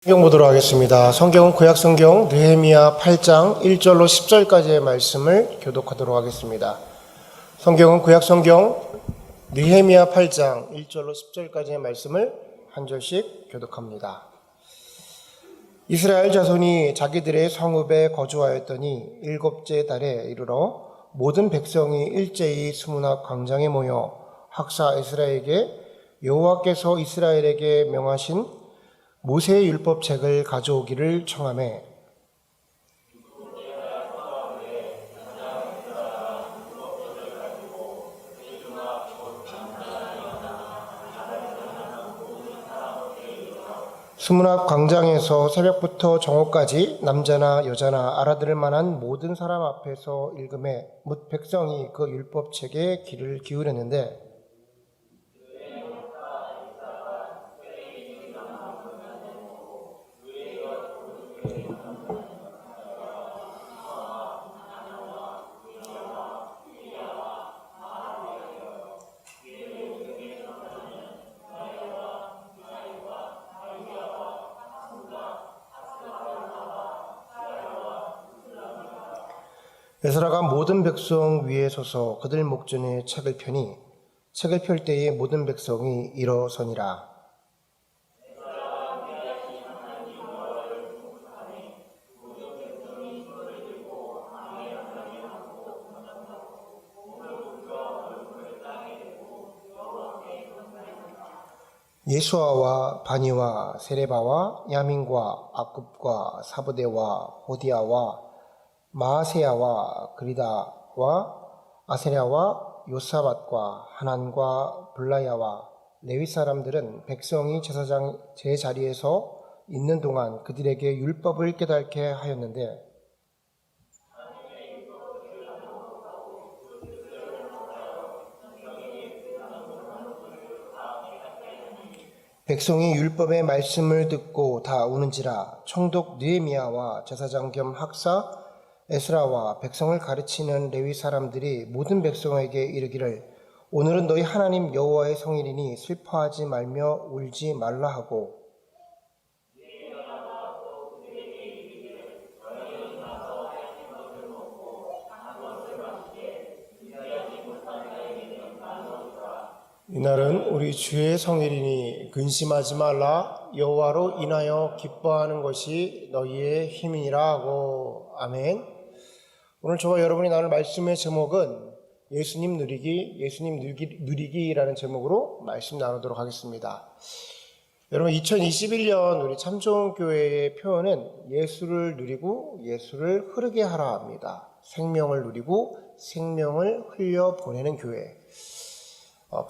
성경 보도록 하겠습니다. 성경은 구약성경 느헤미야 8장 1절로 10절까지의 말씀을 교독하도록 하겠습니다. 성경은 구약성경 느헤미야 8장 1절로 10절까지의 말씀을 한 절씩 교독합니다. 이스라엘 자손이 자기들의 성읍에 거주하였더니 일곱째 달에 이르러 모든 백성이 일제히 스무나 광장에 모여 학사 에스라에게 여호와께서 이스라엘에게 명하신 모세의 율법책을 가져오기를 청하매 스문학 광장에서 새벽부터 정오까지 남자나 여자나 알아들을 만한 모든 사람 앞에서 읽음에 뭇 백성이 그 율법책에 귀를 기울였는데 에스라가 모든 백성 위에 서서 그들 목전에 책을 펴니 책을 펼 때에 모든 백성이 일어서니라. 예수아와 바니와 세레바와 야민과 아굽과 사브데와 호디아와 마아세야와 그리다와 아세랴와 요사밧과 하난과 블라야와 레위 사람들은 백성이 제사장 제자리에서 있는 동안 그들에게 율법을 깨닫게 하였는데 백성이 율법의 말씀을 듣고 다 우는지라. 총독 느헤미야와 제사장 겸 학사 에스라와 백성을 가르치는 레위 사람들이 모든 백성에게 이르기를 오늘은 너희 하나님 여호와의 성일이니 슬퍼하지 말며 울지 말라 하고 이날은 우리 주의 성일이니 근심하지 말라. 여호와로 인하여 기뻐하는 것이 너희의 힘이니라 하고. 아멘. 오늘 저와 여러분이 나눌 말씀의 제목은 예수님 누리기라는 제목으로 말씀 나누도록 하겠습니다. 여러분 2021년 우리 참좋은교회의 표현은 예수를 누리고 예수를 흐르게 하라 합니다. 생명을 누리고 생명을 흘려보내는 교회.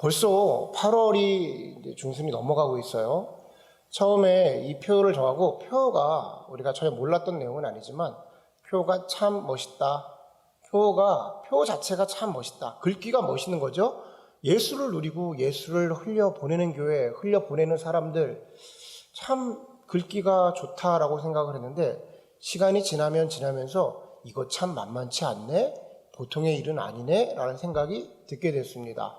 벌써 8월이 중순이 넘어가고 있어요. 처음에 이 표를 정하고 표가 우리가 전혀 몰랐던 내용은 아니지만 표가 참 멋있다. 표 자체가 참 멋있다. 글귀가 멋있는 거죠. 예수를 누리고 예수를 흘려보내는 교회, 흘려보내는 사람들 참 글귀가 좋다라고 생각을 했는데 시간이 지나면서 이거 참 만만치 않네? 보통의 일은 아니네? 라는 생각이 듣게 됐습니다.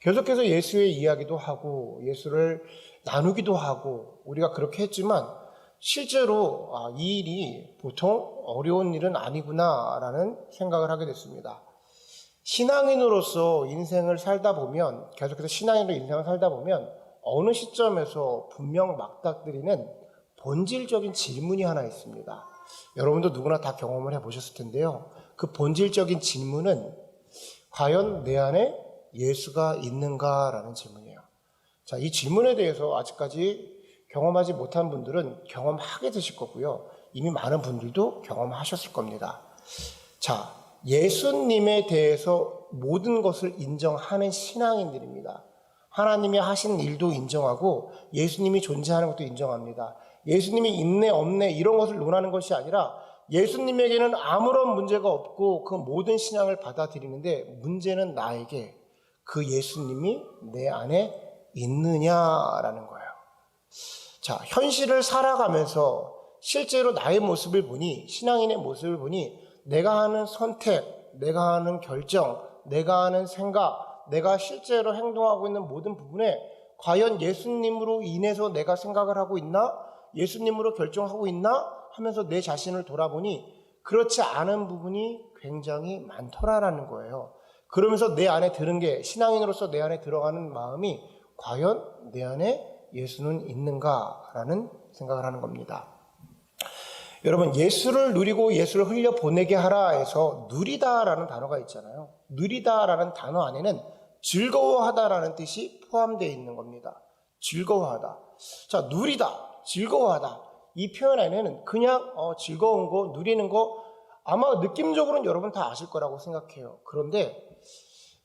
계속해서 예수의 이야기도 하고 예수를 나누기도 하고 우리가 그렇게 했지만 실제로 이 일이 보통 어려운 일은 아니구나라는 생각을 하게 됐습니다. 신앙인으로서 인생을 살다 보면 계속해서 신앙인으로 인생을 살다 보면 어느 시점에서 분명 맞닥뜨리는 본질적인 질문이 하나 있습니다. 여러분도 누구나 다 경험을 해보셨을 텐데요. 그 본질적인 질문은 과연 내 안에 예수가 있는가라는 질문이에요. 자, 이 질문에 대해서 아직까지 경험하지 못한 분들은 경험하게 되실 거고요. 이미 많은 분들도 경험하셨을 겁니다. 자, 예수님에 대해서 모든 것을 인정하는 신앙인들입니다. 하나님이 하신 일도 인정하고 예수님이 존재하는 것도 인정합니다. 예수님이 있네 없네 이런 것을 논하는 것이 아니라 예수님에게는 아무런 문제가 없고 그 모든 신앙을 받아들이는데 문제는 나에게 그 예수님이 내 안에 있느냐라는 거예요. 자, 현실을 살아가면서 실제로 나의 모습을 보니, 신앙인의 모습을 보니 내가 하는 선택, 내가 하는 결정, 내가 하는 생각, 내가 실제로 행동하고 있는 모든 부분에 과연 예수님으로 인해서 내가 생각을 하고 있나? 예수님으로 결정하고 있나 하면서 내 자신을 돌아보니 그렇지 않은 부분이 굉장히 많더라라는 거예요. 그러면서 내 안에 드는 게, 신앙인으로서 내 안에 들어가는 마음이 과연 내 안에 예수는 있는가라는 생각을 하는 겁니다. 여러분, 예수를 누리고 예수를 흘려보내게 하라 해서 누리다라는 단어가 있잖아요. 누리다라는 단어 안에는 즐거워하다라는 뜻이 포함되어 있는 겁니다. 즐거워하다. 자, 누리다, 즐거워하다. 이 표현 안에는 그냥 즐거운 거, 누리는 거 아마 느낌적으로는 여러분 다 아실 거라고 생각해요. 그런데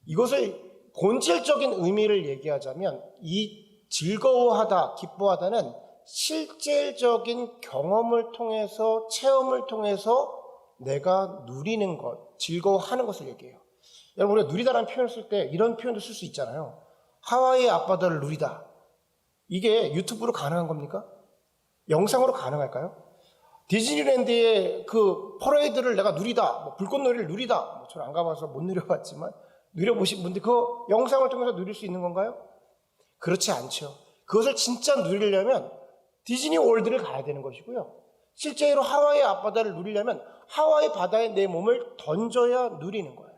이것을 본질적인 의미를 얘기하자면 이 즐거워하다, 기뻐하다는 실질적인 경험을 통해서, 체험을 통해서 내가 누리는 것, 즐거워하는 것을 얘기해요. 여러분, 우리가 누리다라는 표현을 쓸 때 이런 표현도 쓸 수 있잖아요. 하와이의 앞바다를 누리다. 이게 유튜브로 가능한 겁니까? 영상으로 가능할까요? 디즈니랜드의 그 퍼레이드를 내가 누리다, 불꽃놀이를 누리다. 저는 안 가봐서 못 누려봤지만 누려보신 분들 그 영상을 통해서 누릴 수 있는 건가요? 그렇지 않죠. 그것을 진짜 누리려면 디즈니 월드를 가야 되는 것이고요. 실제로 하와이 앞바다를 누리려면 하와이 바다에 내 몸을 던져야 누리는 거예요.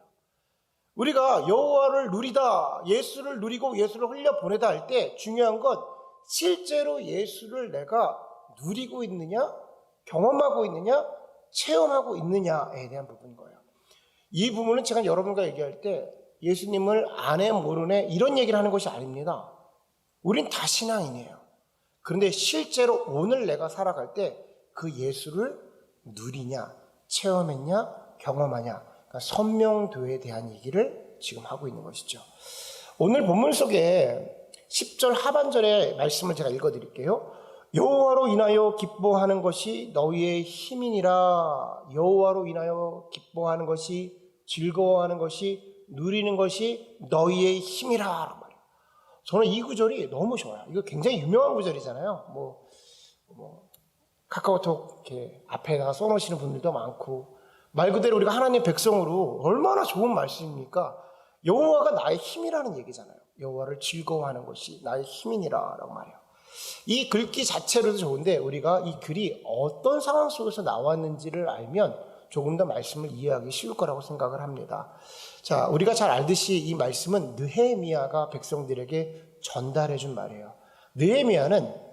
우리가 여호와를 누리다, 예수를 누리고 예수를 흘려보내다 할 때 중요한 건 실제로 예수를 내가 누리고 있느냐, 경험하고 있느냐, 체험하고 있느냐에 대한 부분인 거예요. 이 부분은 제가 여러분과 얘기할 때 예수님을 아네 모르네 이런 얘기를 하는 것이 아닙니다. 우린 다 신앙인이에요. 그런데 실제로 오늘 내가 살아갈 때 그 예수를 누리냐, 체험했냐, 경험하냐, 그러니까 선명도에 대한 얘기를 지금 하고 있는 것이죠. 오늘 본문 속에 10절 하반절의 말씀을 제가 읽어드릴게요. 여호와로 인하여 기뻐하는 것이 너희의 힘이니라. 여호와로 인하여 기뻐하는 것이, 즐거워하는 것이, 누리는 것이 너희의 힘이라. 저는 이 구절이 너무 좋아요. 이거 굉장히 유명한 구절이잖아요. 카카오톡 이렇게 앞에다가 써놓으시는 분들도 많고, 말 그대로 우리가 하나님의 백성으로 얼마나 좋은 말씀입니까? 여호와가 나의 힘이라는 얘기잖아요. 여호와를 즐거워하는 것이 나의 힘이니라라고 말해요. 이 글귀 자체로도 좋은데 우리가 이 글이 어떤 상황 속에서 나왔는지를 알면 조금 더 말씀을 이해하기 쉬울 거라고 생각을 합니다. 자, 우리가 잘 알듯이 이 말씀은 느헤미야가 백성들에게 전달해 준 말이에요. 느헤미야는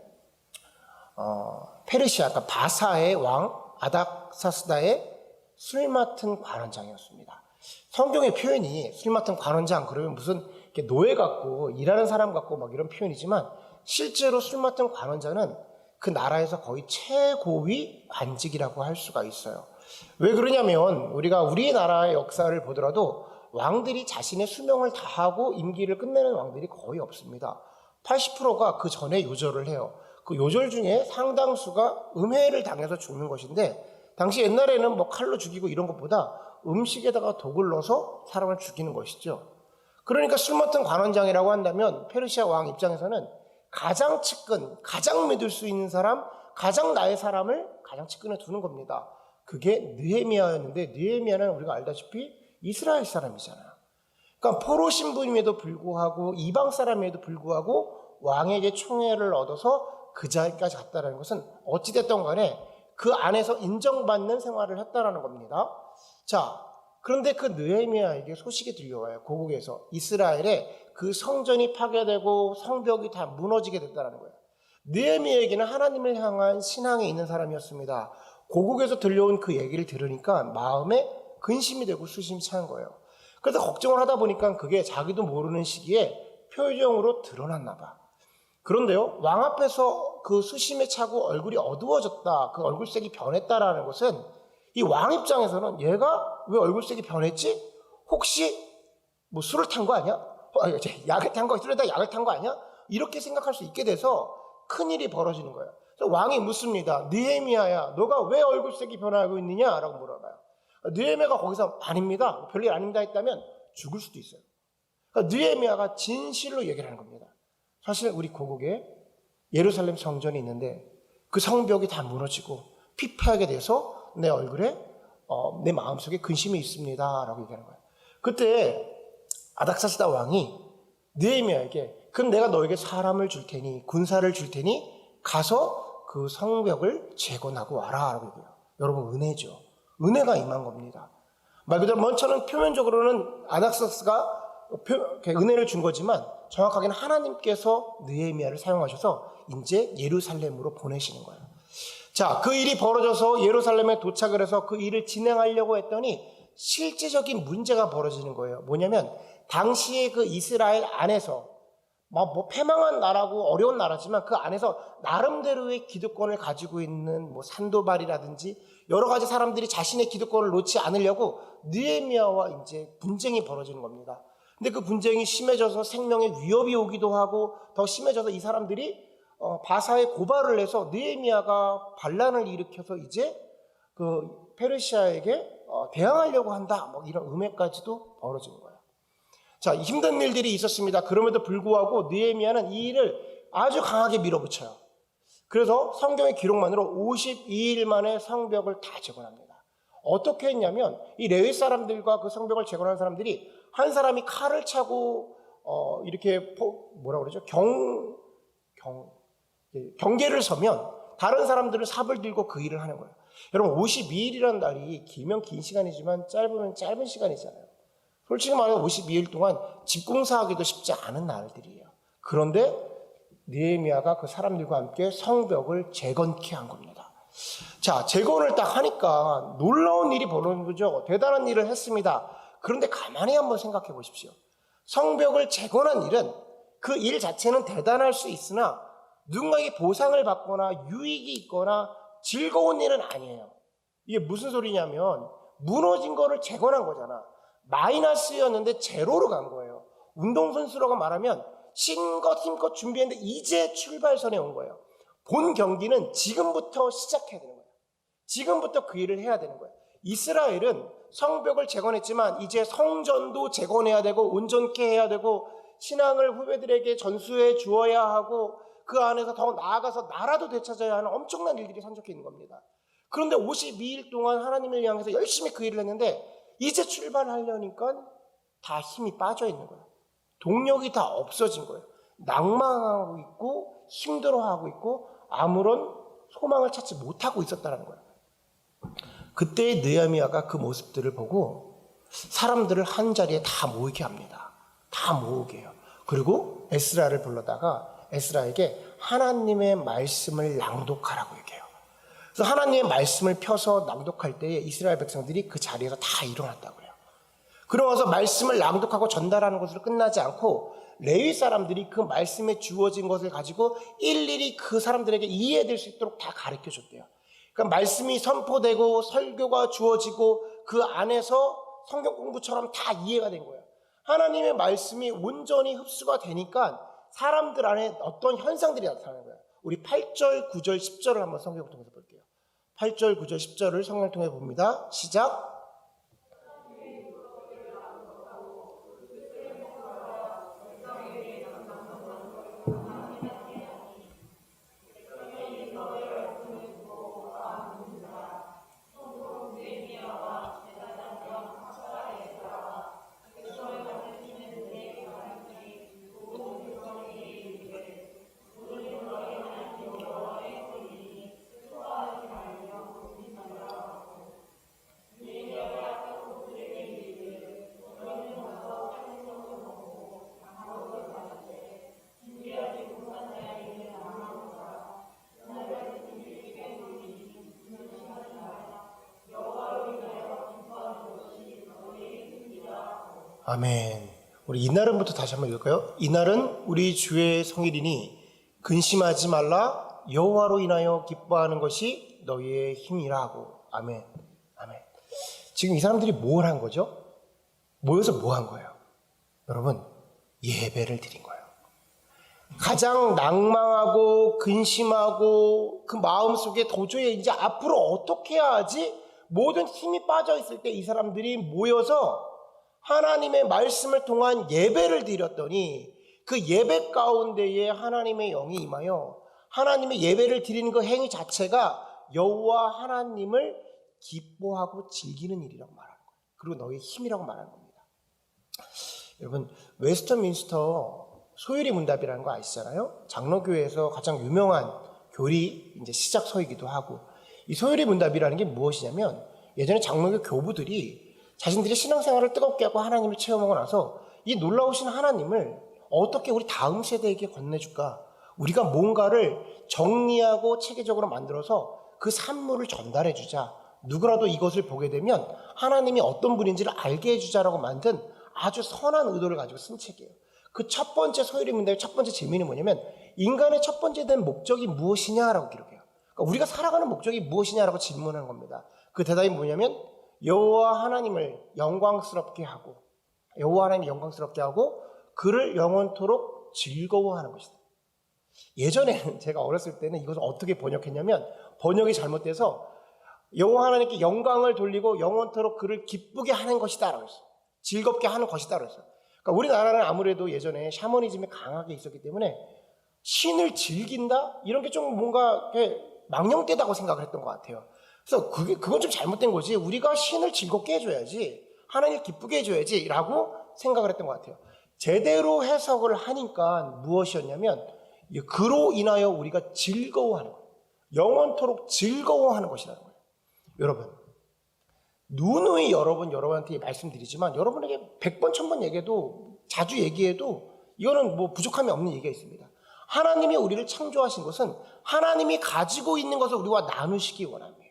페르시아, 그러니까 바사의 왕 아닥사스다의 술 맡은 관원장이었습니다. 성경의 표현이 술 맡은 관원장 그러면 무슨 노예 같고 일하는 사람 같고 막 이런 표현이지만 실제로 술 맡은 관원장은 그 나라에서 거의 최고위 관직이라고 할 수가 있어요. 왜 그러냐면 우리가 우리나라의 역사를 보더라도 왕들이 자신의 수명을 다하고 임기를 끝내는 왕들이 거의 없습니다. 80%가 그 전에 요절을 해요. 그 요절 중에 상당수가 음해를 당해서 죽는 것인데 당시 옛날에는 칼로 죽이고 이런 것보다 음식에다가 독을 넣어서 사람을 죽이는 것이죠. 그러니까 술 맡은 관원장이라고 한다면 페르시아 왕 입장에서는 가장 측근, 가장 믿을 수 있는 사람, 가장 나의 사람을 가장 측근에 두는 겁니다. 그게 느헤미야였는데 느헤미야는 우리가 알다시피 이스라엘 사람이잖아요. 그러니까 포로 신분임에도 불구하고 이방 사람임에도 불구하고 왕에게 총애를 얻어서 그 자리까지 갔다는 것은 어찌됐든 간에 그 안에서 인정받는 생활을 했다라는 겁니다. 자, 그런데 그 느헤미야에게 소식이 들려와요. 고국에서 이스라엘에 그 성전이 파괴되고 성벽이 다 무너지게 됐다는 거예요. 느헤미야에게는 하나님을 향한 신앙이 있는 사람이었습니다. 고국에서 들려온 그 얘기를 들으니까 마음에 근심이 되고 수심이 찬 거예요. 그래서 걱정을 하다 보니까 그게 자기도 모르는 시기에 표정으로 드러났나 봐. 그런데요, 왕 앞에서 그 수심에 차고 얼굴이 어두워졌다, 그 얼굴색이 변했다라는 것은 이 왕 입장에서는 얘가 왜 얼굴색이 변했지? 혹시 술을 탄 거 아니야? 약을 탄 거, 술에다 약을 탄 거 아니야? 이렇게 생각할 수 있게 돼서 큰일이 벌어지는 거예요. 그래서 왕이 묻습니다. 느헤미야야, 너가 왜 얼굴색이 변하고 있느냐? 라고 물어봐요. 느헤미야가 거기서 아닙니다, 별일 아닙니다 했다면 죽을 수도 있어요. 그러니까 느헤미야가 진실로 얘기를 하는 겁니다. 사실 우리 고국에 예루살렘 성전이 있는데 그 성벽이 다 무너지고 피폐하게 돼서 내 얼굴에 내 마음속에 근심이 있습니다 라고 얘기하는 거예요. 그때 아닥사스다 왕이 느헤미야에게 그럼 내가 너에게 사람을 줄 테니 군사를 줄 테니 가서 그 성벽을 재건하고 와라라고 얘기해요. 여러분, 은혜죠. 은혜가 임한 겁니다. 말 그대로 먼저는 표면적으로는 아닥사스가 은혜를 준 거지만 정확하게는 하나님께서 느헤미야를 사용하셔서 이제 예루살렘으로 보내시는 거예요. 자, 그 일이 벌어져서 예루살렘에 도착을 해서 그 일을 진행하려고 했더니 실제적인 문제가 벌어지는 거예요. 뭐냐면 당시에 그 이스라엘 안에서 뭐 패망한 나라고 어려운 나라지만 그 안에서 나름대로의 기득권을 가지고 있는 뭐 산도발이라든지 여러 가지 사람들이 자신의 기득권을 놓지 않으려고 느헤미야와 이제 분쟁이 벌어지는 겁니다. 근데 그 분쟁이 심해져서 생명의 위협이 오기도 하고 더 심해져서 이 사람들이 바사에 고발을 해서 느헤미야가 반란을 일으켜서 이제 그 페르시아에게 대항하려고 한다. 뭐 이런 음해까지도 벌어진 거예요. 자, 힘든 일들이 있었습니다. 그럼에도 불구하고 느헤미야는 이 일을 아주 강하게 밀어붙여요. 그래서 성경의 기록만으로 52일 만에 성벽을 다 재건합니다. 어떻게 했냐면 이 레위 사람들과 그 성벽을 재건한 사람들이 한 사람이 칼을 차고 이렇게 뭐라 그러죠? 경계를 서면 다른 사람들은 삽을 들고 그 일을 하는 거예요. 여러분, 52일이라는 날이 길면 긴 시간이지만 짧으면 짧은 시간이잖아요. 솔직히 말해서 52일 동안 집공사하기도 쉽지 않은 날들이에요. 그런데 느헤미야가 그 사람들과 함께 성벽을 재건케 한 겁니다. 자, 재건을 딱 하니까 놀라운 일이 벌어진 거죠. 대단한 일을 했습니다. 그런데 가만히 한번 생각해 보십시오. 성벽을 재건한 일은 그 일 자체는 대단할 수 있으나 누군가에게 보상을 받거나 유익이 있거나 즐거운 일은 아니에요. 이게 무슨 소리냐면 무너진 거를 재건한 거잖아. 마이너스였는데 제로로 간 거예요. 운동선수라고 말하면 신껏 힘껏 준비했는데 이제 출발선에 온 거예요. 본 경기는 지금부터 시작해야 되는 거예요. 지금부터 그 일을 해야 되는 거예요. 이스라엘은 성벽을 재건했지만 이제 성전도 재건해야 되고 온전케 해야 되고 신앙을 후배들에게 전수해 주어야 하고 그 안에서 더 나아가서 나라도 되찾아야 하는 엄청난 일들이 산적해 있는 겁니다. 그런데 52일 동안 하나님을 향해서 열심히 그 일을 했는데 이제 출발하려니까 다 힘이 빠져 있는 거예요. 동력이 다 없어진 거예요. 낭망하고 있고 힘들어하고 있고 아무런 소망을 찾지 못하고 있었다는 거예요. 그때 느헤미야가 그 모습들을 보고 사람들을 한 자리에 다 모이게 합니다. 다 모으게 해요. 그리고 에스라를 불러다가 에스라에게 하나님의 말씀을 낭독하라고 얘기해요. 그래서 하나님의 말씀을 펴서 낭독할 때에 이스라엘 백성들이 그 자리에서 다 일어났다고 해요. 그러면서 말씀을 낭독하고 전달하는 것으로 끝나지 않고 레위 사람들이 그 말씀에 주어진 것을 가지고 일일이 그 사람들에게 이해될 수 있도록 다 가르쳐 줬대요. 그러니까 말씀이 선포되고 설교가 주어지고 그 안에서 성경 공부처럼 다 이해가 된 거예요. 하나님의 말씀이 온전히 흡수가 되니까 사람들 안에 어떤 현상들이 나타나는 거예요. 우리 8절, 9절, 10절을 한번 성경을 통해서 볼게요. 8절, 9절, 10절을 성경을 통해 봅니다. 시작. 아멘. 우리 이날은부터 다시 한번 읽을까요? 이날은 우리 주의 성일이니 근심하지 말라. 여호와로 인하여 기뻐하는 것이 너희의 힘이라 하고. 아멘. 아멘. 지금 이 사람들이 뭘 한 거죠? 모여서 뭐 한 거예요? 여러분, 예배를 드린 거예요. 가장 낭망하고 근심하고 그 마음속에 도저히 이제 앞으로 어떻게 해야 하지? 모든 힘이 빠져 있을 때 이 사람들이 모여서 하나님의 말씀을 통한 예배를 드렸더니 그 예배 가운데에 하나님의 영이 임하여 하나님의 예배를 드리는 그 행위 자체가 여호와 하나님을 기뻐하고 즐기는 일이라고 말하는 거예요. 그리고 너의 힘이라고 말하는 겁니다. 여러분, 웨스트민스터 소유리 문답이라는 거 아시잖아요? 장로교회에서 가장 유명한 교리 이제 시작 서이기도 하고, 이 소요리 문답이라는 게 무엇이냐면 예전에 장로교 교부들이 자신들이 신앙생활을 뜨겁게 하고 하나님을 체험하고 나서 이 놀라우신 하나님을 어떻게 우리 다음 세대에게 건네줄까? 우리가 뭔가를 정리하고 체계적으로 만들어서 그 산물을 전달해 주자. 누구라도 이것을 보게 되면 하나님이 어떤 분인지를 알게 해주자라고 만든 아주 선한 의도를 가지고 쓴 책이에요. 그 첫 번째 소요리 문답의 첫 번째 질문이 뭐냐면 인간의 첫 번째 된 목적이 무엇이냐라고 기록해요. 그러니까 우리가 살아가는 목적이 무엇이냐라고 질문하는 겁니다. 그 대답이 뭐냐면 여호와 하나님을 영광스럽게 하고 그를 영원토록 즐거워하는 것이다. 예전에는 제가 어렸을 때는 이것을 어떻게 번역했냐면 번역이 잘못돼서 여호와 하나님께 영광을 돌리고 영원토록 그를 기쁘게 하는 것이다 라고 했어요. 즐겁게 하는 것이다 라고 했어요. 그러니까 우리나라는 아무래도 예전에 샤머니즘이 강하게 있었기 때문에 신을 즐긴다? 이런 게 좀 뭔가 망령되다고 생각을 했던 것 같아요. 그래서 그건 좀 잘못된 거지. 우리가 신을 즐겁게 해줘야지, 하나님을 기쁘게 해줘야지 라고 생각을 했던 것 같아요. 제대로 해석을 하니까 무엇이었냐면 그로 인하여 우리가 즐거워하는 거예요. 영원토록 즐거워하는 것이라는 거예요. 여러분, 누누이 여러분한테 말씀드리지만 여러분에게 100번 1000번 얘기해도 자주 얘기해도 이거는 뭐 부족함이 없는 얘기가 있습니다. 하나님이 우리를 창조하신 것은 하나님이 가지고 있는 것을 우리와 나누시기 원합니다.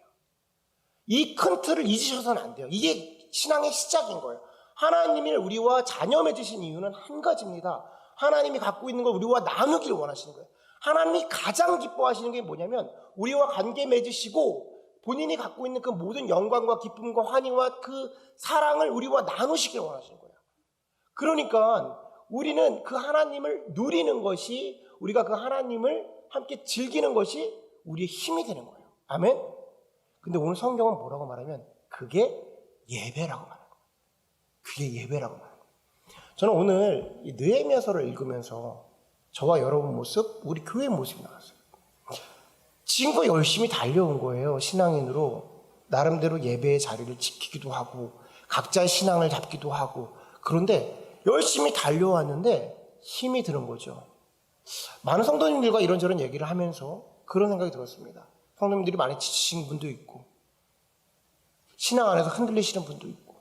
이 큰 틀을 잊으셔서는 안 돼요. 이게 신앙의 시작인 거예요. 하나님을 우리와 자녀 맺으신 이유는 한 가지입니다. 하나님이 갖고 있는 걸 우리와 나누기를 원하시는 거예요. 하나님이 가장 기뻐하시는 게 뭐냐면 우리와 관계 맺으시고 본인이 갖고 있는 그 모든 영광과 기쁨과 환희와 그 사랑을 우리와 나누시길 원하시는 거예요. 그러니까 우리는 그 하나님을 누리는 것이, 우리가 그 하나님을 함께 즐기는 것이 우리의 힘이 되는 거예요. 아멘? 근데 오늘 성경은 뭐라고 말하면 그게 예배라고 말해요. 그게 예배라고 말해요. 저는 오늘 이 느헤미야서를 읽으면서 저와 여러분 모습, 우리 교회 모습이 나왔어요. 지금껏 열심히 달려온 거예요. 신앙인으로 나름대로 예배의 자리를 지키기도 하고 각자의 신앙을 잡기도 하고, 그런데 열심히 달려왔는데 힘이 드는 거죠. 많은 성도님들과 이런저런 얘기를 하면서 그런 생각이 들었습니다. 성도님들이 많이 지치신 분도 있고 신앙 안에서 흔들리시는 분도 있고,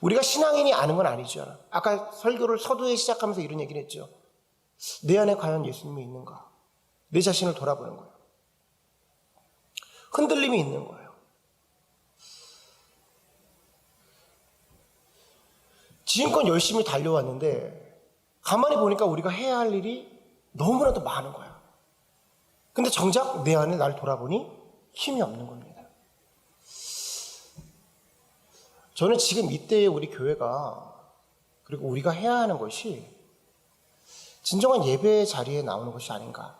우리가 신앙인이 아는 건 아니죠. 아까 설교를 서두에 시작하면서 이런 얘기를 했죠. 내 안에 과연 예수님이 있는가? 내 자신을 돌아보는 거예요. 흔들림이 있는 거예요. 지금껏 열심히 달려왔는데 가만히 보니까 우리가 해야 할 일이 너무나도 많은 거야. 근데 정작 내 안에 날 돌아보니 힘이 없는 겁니다. 저는 지금 이때의 우리 교회가, 그리고 우리가 해야 하는 것이 진정한 예배의 자리에 나오는 것이 아닌가.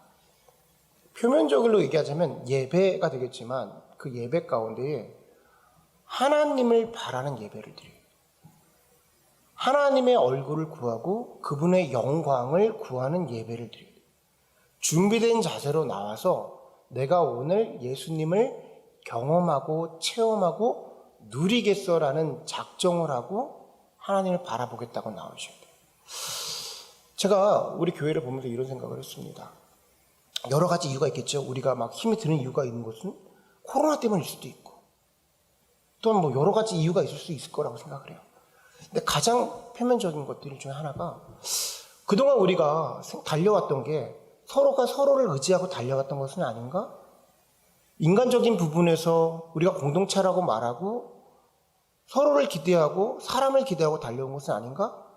표면적으로 얘기하자면 예배가 되겠지만 그 예배 가운데에 하나님을 바라는 예배를 드려요. 하나님의 얼굴을 구하고 그분의 영광을 구하는 예배를 드려요. 준비된 자세로 나와서 내가 오늘 예수님을 경험하고 체험하고 누리겠어라는 작정을 하고 하나님을 바라보겠다고 나오셔야 돼요. 제가 우리 교회를 보면서 이런 생각을 했습니다. 여러 가지 이유가 있겠죠. 우리가 막 힘이 드는 이유가 있는 것은 코로나 때문일 수도 있고 또는 뭐 여러 가지 이유가 있을 수 있을 거라고 생각을 해요. 근데 가장 표면적인 것들 중에 하나가 그동안 우리가 달려왔던 게 서로가 서로를 의지하고 달려갔던 것은 아닌가? 인간적인 부분에서 우리가 공동체라고 말하고 서로를 기대하고 사람을 기대하고 달려온 것은 아닌가?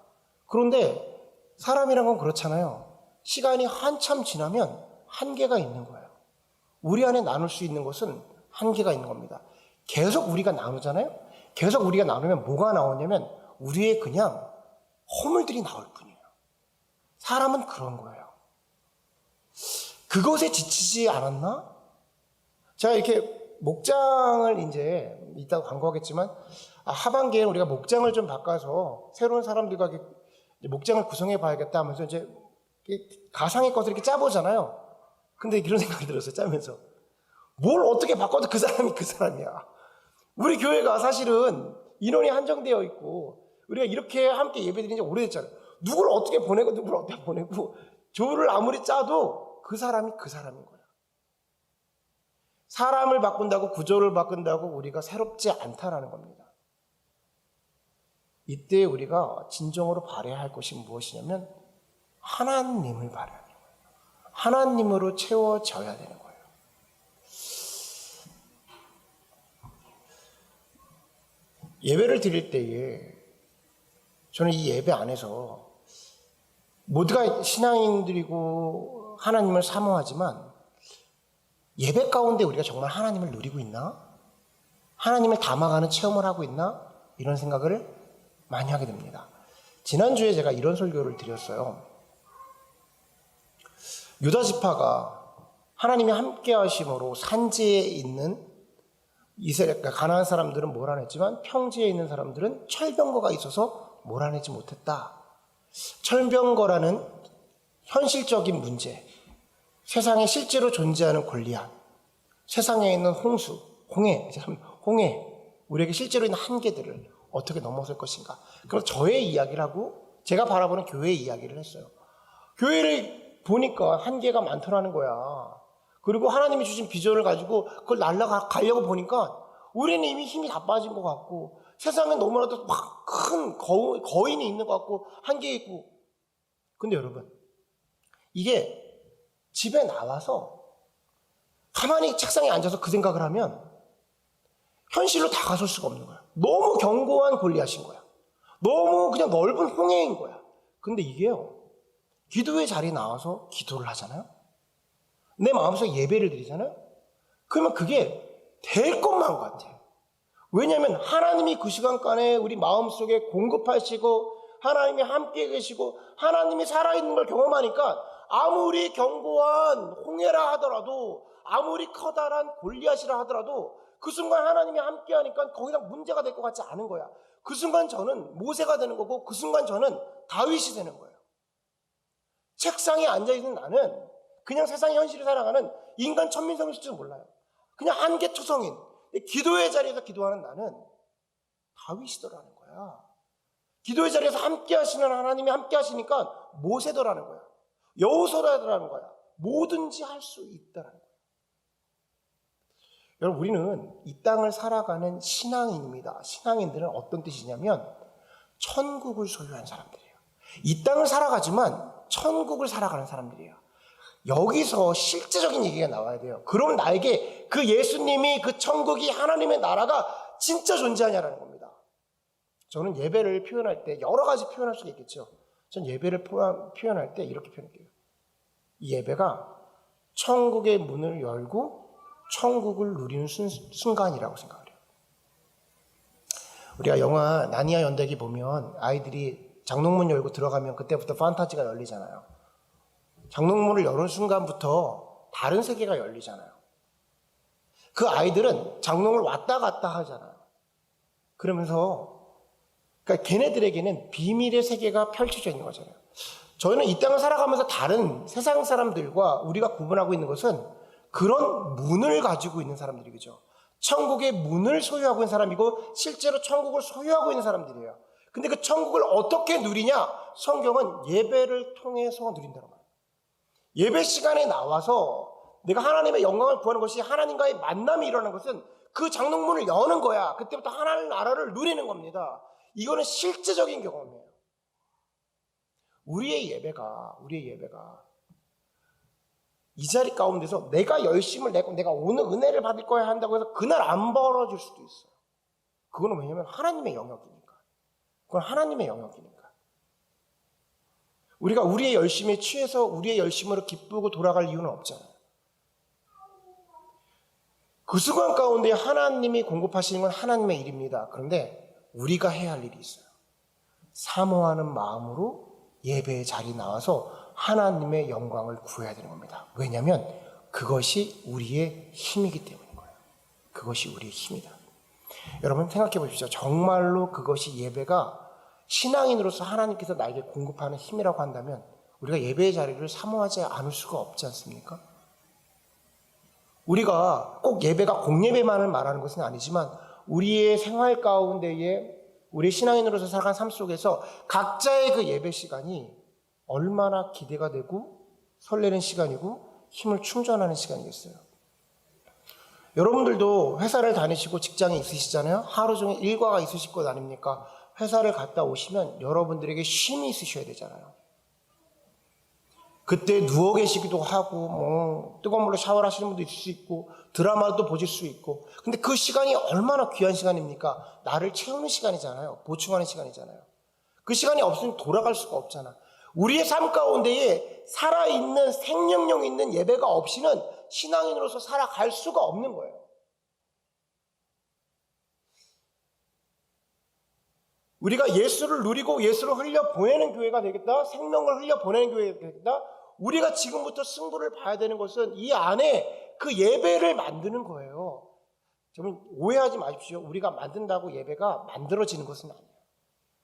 그런데 사람이란 건 그렇잖아요. 시간이 한참 지나면 한계가 있는 거예요. 우리 안에 나눌 수 있는 것은 한계가 있는 겁니다. 계속 우리가 나누잖아요. 계속 우리가 나누면 뭐가 나오냐면 우리의 그냥 허물들이 나올 뿐이에요. 사람은 그런 거예요. 그것에 지치지 않았나? 제가 이렇게 목장을 이제 이따가 광고하겠지만 하반기에 우리가 목장을 좀 바꿔서 새로운 사람들과 목장을 구성해 봐야겠다 하면서 이제 가상의 것을 이렇게 짜보잖아요. 근데 이런 생각이 들었어요. 짜면서 뭘 어떻게 바꿔도 그 사람이 그 사람이야. 우리 교회가 사실은 인원이 한정되어 있고 우리가 이렇게 함께 예배드린 지 오래됐잖아요. 누구를 어떻게 보내고 누구를 어떻게 보내고 조를 아무리 짜도 그 사람이 그 사람인 거야. 사람을 바꾼다고, 구조를 바꾼다고 우리가 새롭지 않다라는 겁니다. 이때 우리가 진정으로 바라야 할 것이 무엇이냐면 하나님을 바라야 되는 거예요. 하나님으로 채워져야 되는 거예요. 예배를 드릴 때에 저는 이 예배 안에서 모두가 신앙인들이고 하나님을 사모하지만 예배 가운데 우리가 정말 하나님을 누리고 있나? 하나님을 담아가는 체험을 하고 있나? 이런 생각을 많이 하게 됩니다. 지난주에 제가 이런 설교를 드렸어요. 유다 지파가 하나님이 함께 하심으로 산지에 있는 이스라엘, 가나안 사람들은 몰아냈지만 평지에 있는 사람들은 철병거가 있어서 몰아내지 못했다. 철병거라는 현실적인 문제, 세상에 실제로 존재하는 골리앗, 세상에 있는 홍수, 홍해, 우리에게 실제로 있는 한계들을 어떻게 넘어설 것인가. 그래서 저의 이야기를 하고 제가 바라보는 교회의 이야기를 했어요. 교회를 보니까 한계가 많더라는 거야. 그리고 하나님이 주신 비전을 가지고 그걸 날아가려고 보니까 우리는 이미 힘이 다 빠진 것 같고 세상에 너무나도 막 큰 거인이 있는 것 같고 한계 있고. 근데 여러분, 이게 집에 나와서 가만히 책상에 앉아서 그 생각을 하면 현실로 다가설 수가 없는 거야. 너무 견고한 골리앗인 거야. 너무 그냥 넓은 홍해인 거야. 근데 이게요, 기도의 자리에 나와서 기도를 하잖아요. 내 마음속에 예배를 드리잖아요. 그러면 그게 될 것만 같아요. 왜냐하면 하나님이 그 시간간에 우리 마음속에 공급하시고 하나님이 함께 계시고 하나님이 살아있는 걸 경험하니까 아무리 견고한 홍해라 하더라도 아무리 커다란 골리앗이라 하더라도 그 순간 하나님이 함께 하니까 거기다 문제가 될 것 같지 않은 거야. 그 순간 저는 모세가 되는 거고 그 순간 저는 다윗이 되는 거예요. 책상에 앉아있는 나는 그냥 세상의 현실을 살아가는 인간 천민성일 줄 몰라요. 그냥 한계초성인 기도의 자리에서 기도하는 나는 다윗이더라는 거야. 기도의 자리에서 함께 하시는 하나님이 함께 하시니까 모세더라는 거야. 여호수아더라는 거야. 뭐든지 할 수 있다라는 거야. 여러분, 우리는 이 땅을 살아가는 신앙인입니다. 신앙인들은 어떤 뜻이냐면 천국을 소유한 사람들이에요. 이 땅을 살아가지만 천국을 살아가는 사람들이에요. 여기서 실제적인 얘기가 나와야 돼요. 그럼 나에게 그 예수님이, 그 천국이, 하나님의 나라가 진짜 존재하냐라는 겁니다. 저는 예배를 표현할 때 여러 가지 표현할 수가 있겠죠. 전 예배를 표현할 때 이렇게 표현할게요. 이 예배가 천국의 문을 열고 천국을 누리는 순간이라고 생각을 해요. 우리가 영화 나니아 연대기 보면 아이들이 장롱문 열고 들어가면 그때부터 판타지가 열리잖아요. 장롱문을 여는 순간부터 다른 세계가 열리잖아요. 그 아이들은 장롱을 왔다 갔다 하잖아요. 그러면서 그러니까 걔네들에게는 비밀의 세계가 펼쳐져 있는 거잖아요. 저희는 이 땅을 살아가면서 다른 세상 사람들과 우리가 구분하고 있는 것은 그런 문을 가지고 있는 사람들이죠. 천국의 문을 소유하고 있는 사람이고 실제로 천국을 소유하고 있는 사람들이에요. 근데 그 천국을 어떻게 누리냐? 성경은 예배를 통해서 누린다는 말이에요. 예배 시간에 나와서 내가 하나님의 영광을 구하는 것이 하나님과의 만남이 일어나는 것은 그 장롱문을 여는 거야. 그때부터 하나님 나라를 누리는 겁니다. 이거는 실제적인 경험이에요. 우리의 예배가 이 자리 가운데서 내가 열심을 내고 내가 오늘 은혜를 받을 거야 한다고 해서 그날 안 벌어질 수도 있어요. 그거는 왜냐하면 하나님의 영역이니까. 그건 하나님의 영역이니까. 우리가 우리의 열심에 취해서 우리의 열심으로 기쁘고 돌아갈 이유는 없잖아요. 그 순간 가운데 하나님이 공급하시는 건 하나님의 일입니다. 그런데 우리가 해야 할 일이 있어요. 사모하는 마음으로 예배의 자리에 나와서 하나님의 영광을 구해야 되는 겁니다. 왜냐하면 그것이 우리의 힘이기 때문인 거예요. 그것이 우리의 힘이다. 여러분 생각해 보십시오. 정말로 그것이 예배가 신앙인으로서 하나님께서 나에게 공급하는 힘이라고 한다면 우리가 예배의 자리를 사모하지 않을 수가 없지 않습니까? 우리가 꼭 예배가 공예배만을 말하는 것은 아니지만 우리의 생활 가운데에 우리 신앙인으로서 살아가는 삶 속에서 각자의 그 예배 시간이 얼마나 기대가 되고 설레는 시간이고 힘을 충전하는 시간이겠어요. 여러분들도 회사를 다니시고 직장에 있으시잖아요. 하루 종일 일과가 있으실 것 아닙니까? 회사를 갔다 오시면 여러분들에게 쉼이 있으셔야 되잖아요. 그때 누워 계시기도 하고 뜨거운 물로 샤워를 하시는 분도 있을 수 있고 드라마도 보실 수 있고, 근데 그 시간이 얼마나 귀한 시간입니까? 나를 채우는 시간이잖아요. 보충하는 시간이잖아요. 그 시간이 없으면 돌아갈 수가 없잖아. 우리의 삶 가운데에 살아있는 생명력 있는 예배가 없이는 신앙인으로서 살아갈 수가 없는 거예요. 우리가 예수를 누리고 예수를 흘려 보내는 교회가 되겠다, 생명을 흘려 보내는 교회가 되겠다. 우리가 지금부터 승부를 봐야 되는 것은 이 안에 그 예배를 만드는 거예요. 좀 오해하지 마십시오. 우리가 만든다고 예배가 만들어지는 것은 아니에요.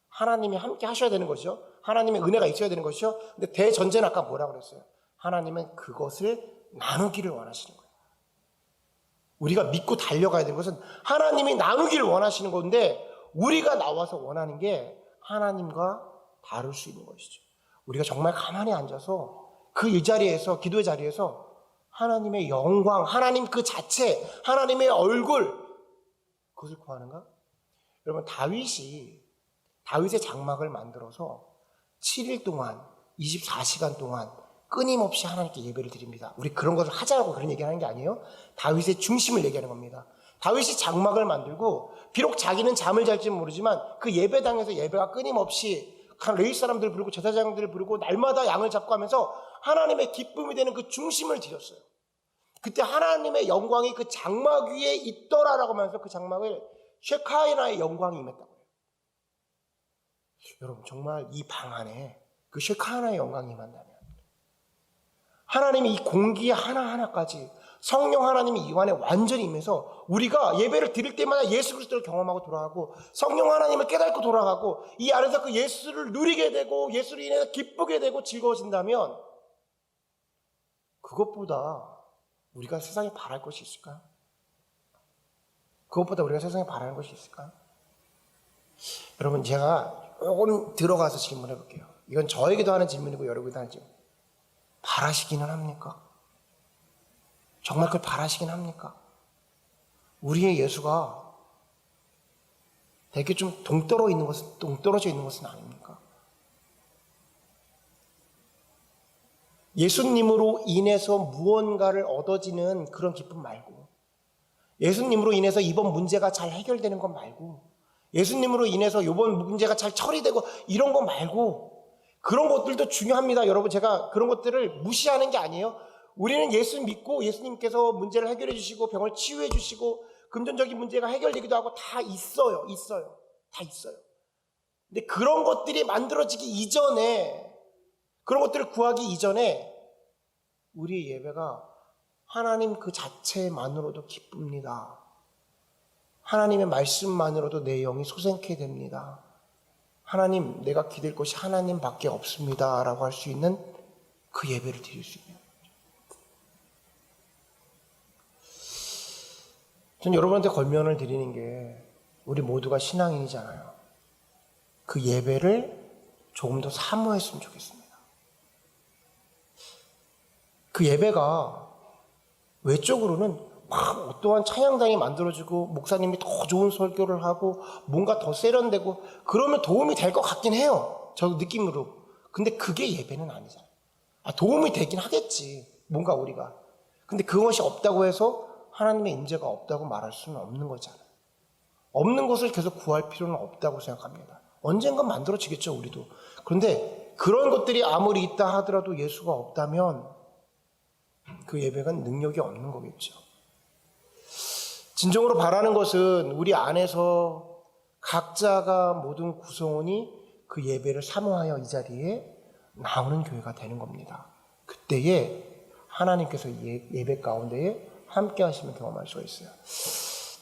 하나님이 함께 하셔야 되는 것이죠. 하나님의 은혜가 있어야 되는 것이죠. 근데 대전제는 아까 뭐라고 그랬어요? 하나님은 그것을 나누기를 원하시는 거예요. 우리가 믿고 달려가야 되는 것은 하나님이 나누기를 원하시는 건데, 우리가 나와서 원하는 게 하나님과 다를 수 있는 것이죠. 우리가 정말 가만히 앉아서 그 일자리에서, 기도의 자리에서 하나님의 영광, 하나님 그 자체, 하나님의 얼굴, 그것을 구하는가? 여러분, 다윗의 장막을 만들어서 7일 동안 24시간 동안 끊임없이 하나님께 예배를 드립니다. 우리 그런 것을 하자고 그런 얘기를 하는 게 아니에요. 다윗의 중심을 얘기하는 겁니다. 다윗이 장막을 만들고 비록 자기는 잠을 잘지는 모르지만 그 예배당에서 예배가 끊임없이 레위 사람들을 부르고 제사장들을 부르고 날마다 양을 잡고 하면서 하나님의 기쁨이 되는 그 중심을 드렸어요. 그때 하나님의 영광이 그 장막 위에 있더라라고 하면서 그 장막을 쉐카이나의 영광이 임했다고 해요. 여러분, 정말 이 방 안에 그 쉐카이나의 영광이 임한다면 하나님이 이 공기 하나하나까지 성령 하나님이 이 안에 완전히 임해서 우리가 예배를 드릴 때마다 예수 그리스도를 경험하고 돌아가고 성령 하나님을 깨닫고 돌아가고 이 안에서 그 예수를 누리게 되고 예수를 인해서 기쁘게 되고 즐거워진다면, 그것보다 우리가 세상에 바랄 것이 있을까요? 그것보다 우리가 세상에 바라는 것이 있을까요? 여러분, 제가 조금 들어가서 질문해 볼게요. 이건 저에게도 하는 질문이고 여러분에게도 하는 질문. 바라시기는 합니까? 정말 그걸 바라시긴 합니까? 우리의 예수가 되게 좀 동떨어져 있는 것은 아닙니까? 예수님으로 인해서 무언가를 얻어지는 그런 기쁨 말고, 예수님으로 인해서 이번 문제가 잘 해결되는 것 말고, 예수님으로 인해서 이번 문제가 잘 처리되고 이런 거 말고, 그런 것들도 중요합니다. 여러분, 제가 그런 것들을 무시하는 게 아니에요. 우리는 예수 믿고 예수님께서 문제를 해결해 주시고 병을 치유해 주시고 금전적인 문제가 해결되기도 하고 다 있어요. 다 있어요. 근데 그런 것들이 만들어지기 이전에, 그런 것들을 구하기 이전에 우리의 예배가 하나님 그 자체만으로도 기쁩니다. 하나님의 말씀만으로도 내 영이 솟게 됩니다. 하나님, 내가 기댈 곳이 하나님밖에 없습니다 라고 할 수 있는 그 예배를 드릴 수 있는, 전 여러분한테 권면을 드리는 게, 우리 모두가 신앙인이잖아요. 그 예배를 조금 더 사모했으면 좋겠습니다. 그 예배가 외적으로는 막 어떠한 찬양단이 만들어지고 목사님이 더 좋은 설교를 하고 뭔가 더 세련되고 그러면 도움이 될 것 같긴 해요. 저 느낌으로. 근데 그게 예배는 아니잖아요. 도움이 되긴 하겠지, 뭔가 우리가. 근데 그것이 없다고 해서 하나님의 임재가 없다고 말할 수는 없는 거잖아요. 없는 것을 계속 구할 필요는 없다고 생각합니다. 언젠간 만들어지겠죠, 우리도. 그런데 그런 것들이 아무리 있다 하더라도 예수가 없다면 그 예배가 능력이 없는 거겠죠. 진정으로 바라는 것은 우리 안에서 각자가 모든 구성원이 그 예배를 사모하여 이 자리에 나오는 교회가 되는 겁니다. 그때에 하나님께서 예배 가운데에 함께 하시면 경험할 수가 있어요.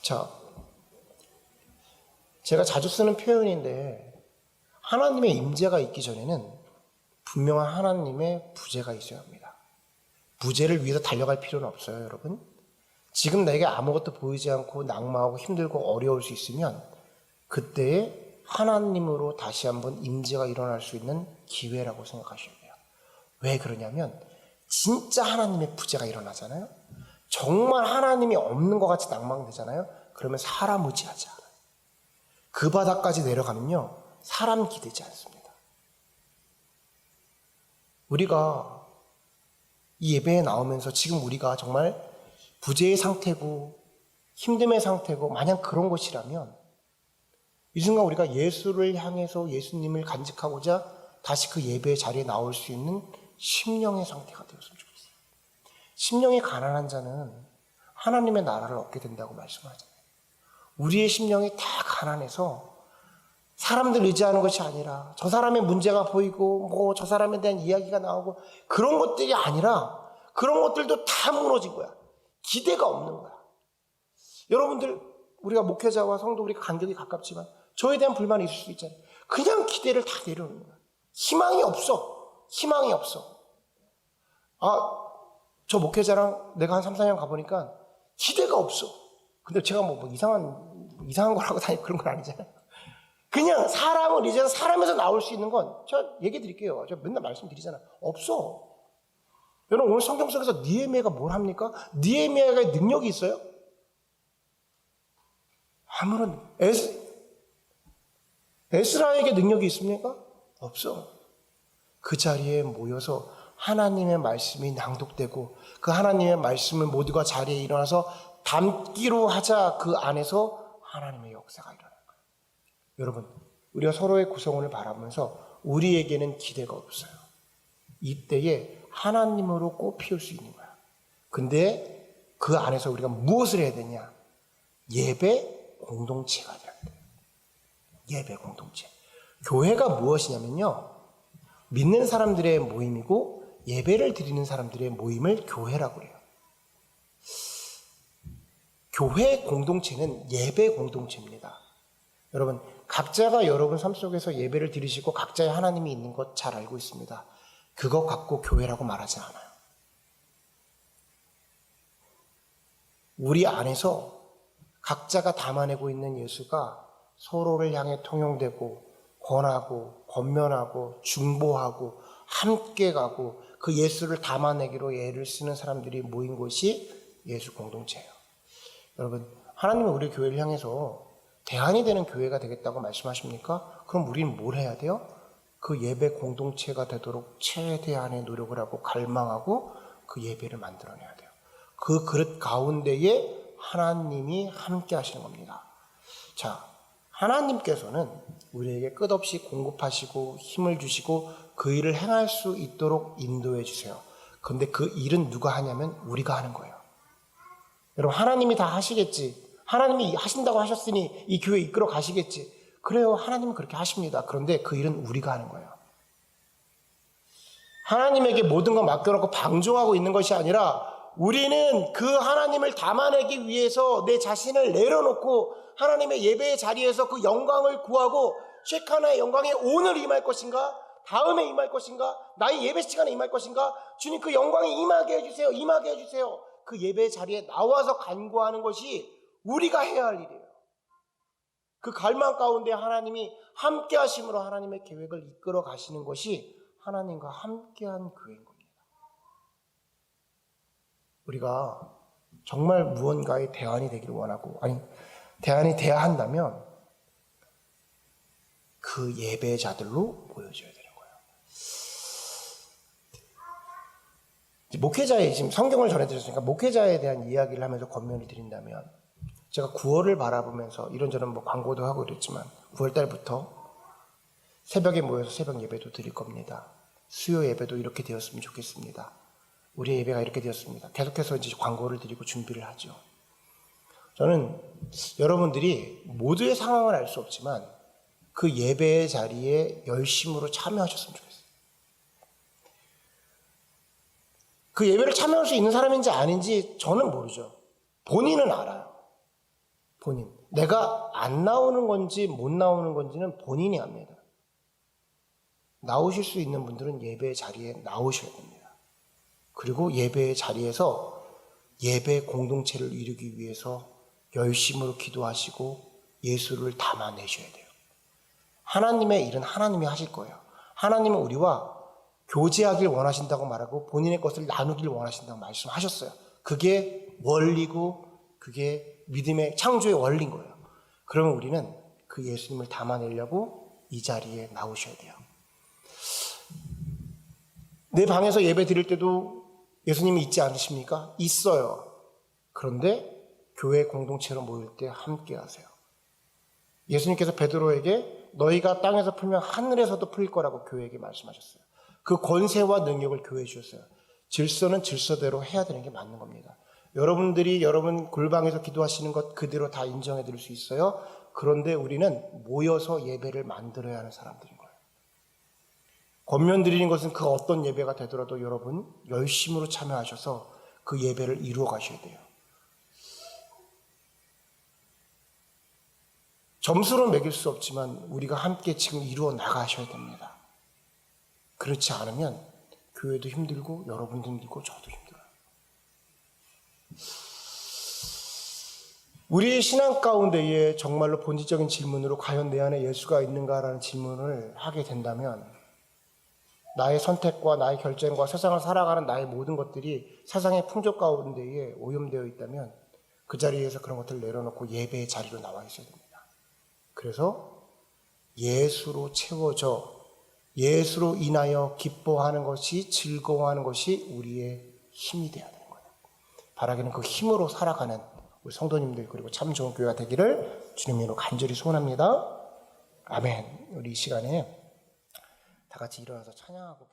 자, 제가 자주 쓰는 표현인데, 하나님의 임재가 있기 전에는 분명한 하나님의 부재가 있어야 합니다. 부재를 위해서 달려갈 필요는 없어요, 여러분. 지금 내게 아무것도 보이지 않고 낙마하고 힘들고 어려울 수 있으면 그때에 하나님으로 다시 한번 임재가 일어날 수 있는 기회라고 생각하셔야 돼요. 왜 그러냐면 진짜 하나님의 부재가 일어나잖아요. 정말 하나님이 없는 것 같이 낭망되잖아요. 그러면 사람 의지하지 않아요. 그 바닥까지 내려가면요, 사람 기대지 않습니다. 우리가 이 예배에 나오면서 지금 우리가 정말 부재의 상태고 힘듦의 상태고 만약 그런 것이라면 이 순간 우리가 예수를 향해서 예수님을 간직하고자 다시 그 예배의 자리에 나올 수 있는 심령의 상태가 되었으면 좋겠어요. 심령이 가난한 자는 하나님의 나라를 얻게 된다고 말씀하잖아요. 우리의 심령이 다 가난해서 사람들 의지하는 것이 아니라 저 사람의 문제가 보이고 뭐 저 사람에 대한 이야기가 나오고 그런 것들이 아니라 그런 것들도 다 무너진 거야. 기대가 없는 거야. 여러분들, 우리가 목회자와 성도 우리가 간격이 가깝지만 저에 대한 불만이 있을 수 있잖아요. 그냥 기대를 다 내려놓는 거야. 희망이 없어. 희망이 없어. 저 목회자랑 내가 한 3, 4년 가보니까 기대가 없어. 근데 제가 뭐 이상한 거라고 다니고 그런 건 아니잖아요. 그냥 사람을 이제 사람에서 나올 수 있는 건, 저 얘기 드릴게요. 저 맨날 말씀드리잖아요. 없어. 여러분, 오늘 성경 속에서 느헤미야가 뭘 합니까? 느헤미야가 능력이 있어요? 아무런 에스라에게 능력이 있습니까? 없어. 그 자리에 모여서 하나님의 말씀이 낭독되고 그 하나님의 말씀을 모두가 자리에 일어나서 담기로 하자 그 안에서 하나님의 역사가 일어나는 거예요. 여러분, 우리가 서로의 구성원을 바라보면서 우리에게는 기대가 없어요. 이때에 하나님으로 꽃피울 수 있는 거야. 근데 그 안에서 우리가 무엇을 해야 되냐? 예배 공동체가 돼야 돼요. 예배 공동체. 교회가 무엇이냐면요, 믿는 사람들의 모임이고 예배를 드리는 사람들의 모임을 교회라고 해요. 교회 공동체는 예배 공동체입니다. 여러분, 각자가 여러분 삶 속에서 예배를 드리시고 각자의 하나님이 있는 것 잘 알고 있습니다. 그거 갖고 교회라고 말하지 않아요. 우리 안에서 각자가 담아내고 있는 예수가 서로를 향해 통용되고 권하고 권면하고 중보하고 함께 가고 그 예수를 담아내기로 애를 쓰는 사람들이 모인 곳이 예수 공동체예요. 여러분, 하나님은 우리 교회를 향해서 대안이 되는 교회가 되겠다고 말씀하십니까? 그럼 우리는 뭘 해야 돼요? 그 예배 공동체가 되도록 최대한의 노력을 하고 갈망하고 그 예배를 만들어내야 돼요. 그 그릇 가운데에 하나님이 함께 하시는 겁니다. 자, 하나님께서는 우리에게 끝없이 공급하시고 힘을 주시고 그 일을 행할 수 있도록 인도해 주세요. 그런데 그 일은 누가 하냐면 우리가 하는 거예요. 여러분, 하나님이 다 하시겠지. 하나님이 하신다고 하셨으니 이 교회 이끌어 가시겠지. 그래요, 하나님은 그렇게 하십니다. 그런데 그 일은 우리가 하는 거예요. 하나님에게 모든 걸 맡겨놓고 방종하고 있는 것이 아니라 우리는 그 하나님을 담아내기 위해서 내 자신을 내려놓고 하나님의 예배의 자리에서 그 영광을 구하고 쉐카나의 영광이 오늘 임할 것인가? 다음에 임할 것인가? 나의 예배 시간에 임할 것인가? 주님, 그 영광이 임하게 해주세요. 임하게 해주세요. 그 예배의 자리에 나와서 간구하는 것이 우리가 해야 할 일이에요. 그 갈망 가운데 하나님이 함께 하심으로 하나님의 계획을 이끌어 가시는 것이 하나님과 함께한 교회인 겁니다. 우리가 정말 무언가의 대안이 되기를 원하고, 대안이 돼야 한다면 그 예배자들로 모여져야 되는 거예요. 목회자의, 지금 성경을 전해드렸으니까 목회자에 대한 이야기를 하면서 권면을 드린다면, 제가 9월을 바라보면서 이런저런 광고도 하고 이랬지만 9월 달부터 새벽에 모여서 새벽 예배도 드릴 겁니다. 수요 예배도 이렇게 되었으면 좋겠습니다. 우리의 예배가 이렇게 되었습니다. 계속해서 이제 광고를 드리고 준비를 하죠. 저는 여러분들이 모두의 상황을 알 수 없지만 그 예배의 자리에 열심으로 참여하셨으면 좋겠어요. 그 예배를 참여할 수 있는 사람인지 아닌지 저는 모르죠. 본인은 알아요. 본인. 내가 안 나오는 건지 못 나오는 건지는 본인이 압니다. 나오실 수 있는 분들은 예배의 자리에 나오셔야 됩니다. 그리고 예배의 자리에서 예배 공동체를 이루기 위해서 열심으로 기도하시고 예수를 담아내셔야 돼요. 하나님의 일은 하나님이 하실 거예요. 하나님은 우리와 교제하길 원하신다고 말하고 본인의 것을 나누길 원하신다고 말씀하셨어요. 그게 원리고 그게 믿음의 창조의 원리인 거예요. 그러면 우리는 그 예수님을 담아내려고 이 자리에 나오셔야 돼요. 내 방에서 예배 드릴 때도 예수님이 있지 않으십니까? 있어요. 그런데 교회 공동체로 모일 때 함께 하세요. 예수님께서 베드로에게 너희가 땅에서 풀면 하늘에서도 풀릴 거라고 교회에게 말씀하셨어요. 그 권세와 능력을 교회에 주셨어요. 질서는 질서대로 해야 되는 게 맞는 겁니다. 여러분들이 여러분 골방에서 기도하시는 것 그대로 다 인정해 드릴 수 있어요. 그런데 우리는 모여서 예배를 만들어야 하는 사람들인 거예요. 권면 드리는 것은 그 어떤 예배가 되더라도 여러분 열심으로 참여하셔서 그 예배를 이루어 가셔야 돼요. 점수로 매길 수 없지만 우리가 함께 지금 이루어 나가셔야 됩니다. 그렇지 않으면 교회도 힘들고 여러분도 힘들고 저도 힘들어요. 우리의 신앙 가운데에 정말로 본질적인 질문으로 과연 내 안에 예수가 있는가라는 질문을 하게 된다면 나의 선택과 나의 결정과 세상을 살아가는 나의 모든 것들이 세상의 풍조 가운데에 오염되어 있다면 그 자리에서 그런 것들을 내려놓고 예배의 자리로 나와 있어야 됩니다. 그래서 예수로 채워져 예수로 인하여 기뻐하는 것이 즐거워하는 것이 우리의 힘이 되어야 되는 거예요. 바라기는 그 힘으로 살아가는 우리 성도님들 그리고 참 좋은 교회가 되기를 주님 이름으로 간절히 소원합니다. 아멘. 우리 이 시간에 다 같이 일어나서 찬양하고